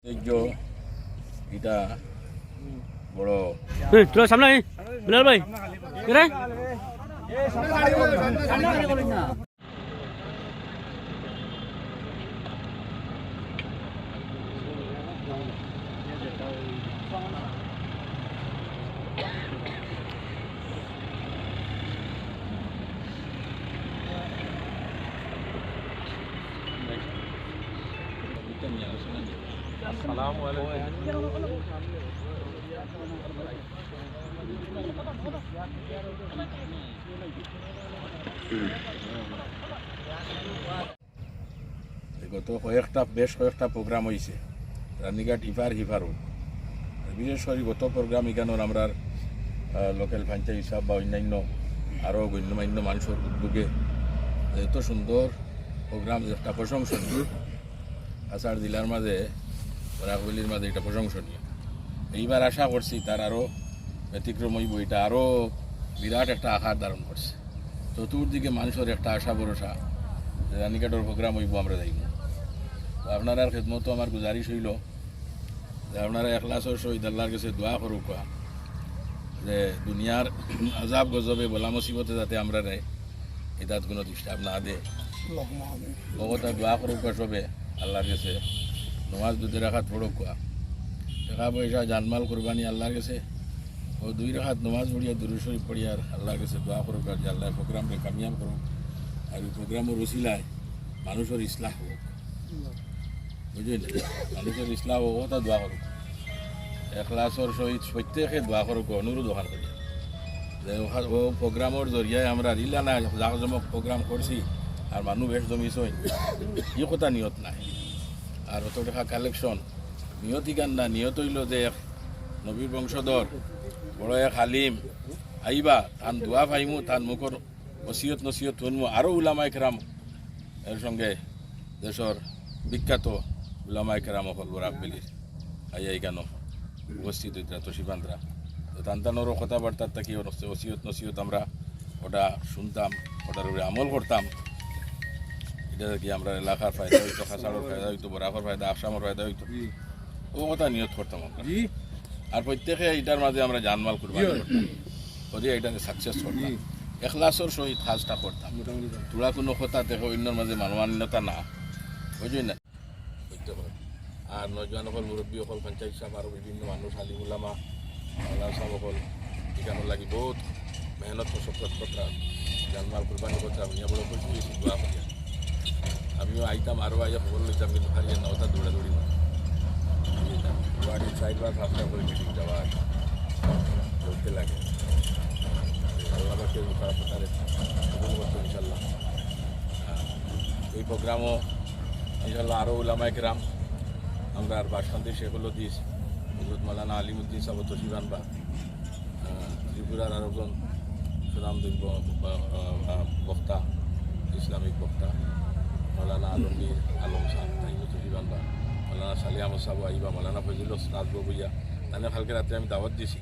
এটা বড় চলো সামনে বিলাল ভাই রে গত বেশ কয়েকটা প্রোগ্রাম হয়েছে রানীঘাট হিফারও বিশেষ করে গত প্রোগ্রাম এখানোর আমরা লোকাল পঞ্চায়েত হিসাব বা অন্যান্য আরও গণ্যমান্য মানুষের উদ্যোগে এত সুন্দর প্রোগ্রাম একটা প্রশংসনীয় আষাঢ় জেলার মাঝে রাঘবলির মাঝে এটা প্রশংসনীয়। এইবার আশা করছি তার আরও ব্যতিক্রম হইব, এটা আরও বিরাট একটা আকার ধারণ করছে। চতুর্দিকে মানুষের একটা আশা ভরসা রানীঘাটের প্রোগ্রাম হইব, আমরা যাইব। আপনার খেদমত আমার গুজারিশ হইল যে আপনারা এখলাসর সহিত আল্লাহর কাছে দোয়া করুক যে দুনিয়ার আজাব গজবে বলা মুসিবতে যাতে আমরা এটাত কোনো ডিস্টার্ব না দে, ভগবতা দোয়া করুক সবে আল্লাহর কাছে। নমাজ দুধে রাখাত পড়ুক, টাকা পয়সা জানমাল কোরবানি আল্লাহর কাছে ও 2 রাখাত নমাজ পড়িয়া দুরূদ শরীফ পড়িয়ার আল্লাহর কাছে দোয়া করুক যে আল্লাহ প্রোগ্রামকে কামিয়াব করুক আর এই প্রোগ্রামের ওসিলায় মানুষের ইসলাহ হোক, বুঝলেন? মানুষের ইসলাম হোক তা দোয়া করুক, এখলাসর সহিত প্রত্যেকে দোয়া করুক অনুরোধ ওখান করিয়া যে ও প্রোগ্রামের জরিয়ায় আমরা রিলা না জাকজমক প্রোগ্রাম করছি আর মানুষ বেশ জমিছই এই কথা নিয়ত নাই। আর অত টাকা কালেকশন নিয়তি গান না, নিয়ত হইল যে নবীর বংশধর বড় এক হালিম আইবা তান দোয়া পাইমু, তান মুখর ওসিয়ত নসিয়ত শুনমু, আরও উলামায়ে কেরাম এর সঙ্গে দেশের বিখ্যাত উলামায়ে কেরাম হল বরাকবেলির আইয়াই কেন উপস্থিত হইতরা তসিবান্ধরা তান্তানোরও কথাবার্তার থাকি ওসিয়ত নসিয়ত আমরা ওটা শুনতাম, ওটার উপরে আমল করতাম। এটা কি আমরা এলাকার ফায়দা হইতো, খাসাড়োর ফায়দা হইতো, বরাকর ফায়দা, আসামের ফায়দা হইতো, ও কথা নিয়ত করতাম আমরা। আর প্রত্যেকে এটার মাঝে আমরা জানমাল কুরবানি করতাম, করিয়া এটাকে সাকসেস করতাম, এখলাসর সহিত কাজটা করতাম। তোরা কোনো কথা দেখো অন্যর মাঝে মানমান্যতা না, বুঝলি না? আর নজওয়ান হল মুরব্বী হল পঞ্চায়েত সাহেব আরও বিভিন্ন মানুষ আলিম উলামা আল্লাহ সাহেব হল এখানে লাগি বহুত মেহনত মশক্কত করতা, জানমাল কুরবানি করতাম। ইয়া বড় খুশি হয়েছি দোয়া করিয়া আমিও আইতাম, আরও আইয়া খবর লইতাম, কিন্তু হারিয়ে না ওটা দৌড়াদৌড়ি না বাড়ির 4 বা 5টা করে মিটিং যাওয়া করতে লাগে। আল্লাহ বাকে খারাপ করতো ইনশাল্লাহ। এই প্রোগ্রামও ইনশাল্লাহ আরও উলামায়ে কেরাম আমরা আর বাসকান্তি শেখুল্লো দিস হজরত মৌলানা আলিমুদ্দিন সাহেব তসিবান বা ত্রিপুরার আরেকজন সুনামধন্য বক্তা, ইসলামিক বক্তা মৌলানা আলমগীর আলম সাহেব তাইব তসিবান বা মৌলানা সালি আহমদ সাহেব আইবা, মৌলানা ফজিল রাজবু ভুইয়া, তাদের কালকে রাত্রে আমি দাওয়াত দিছি।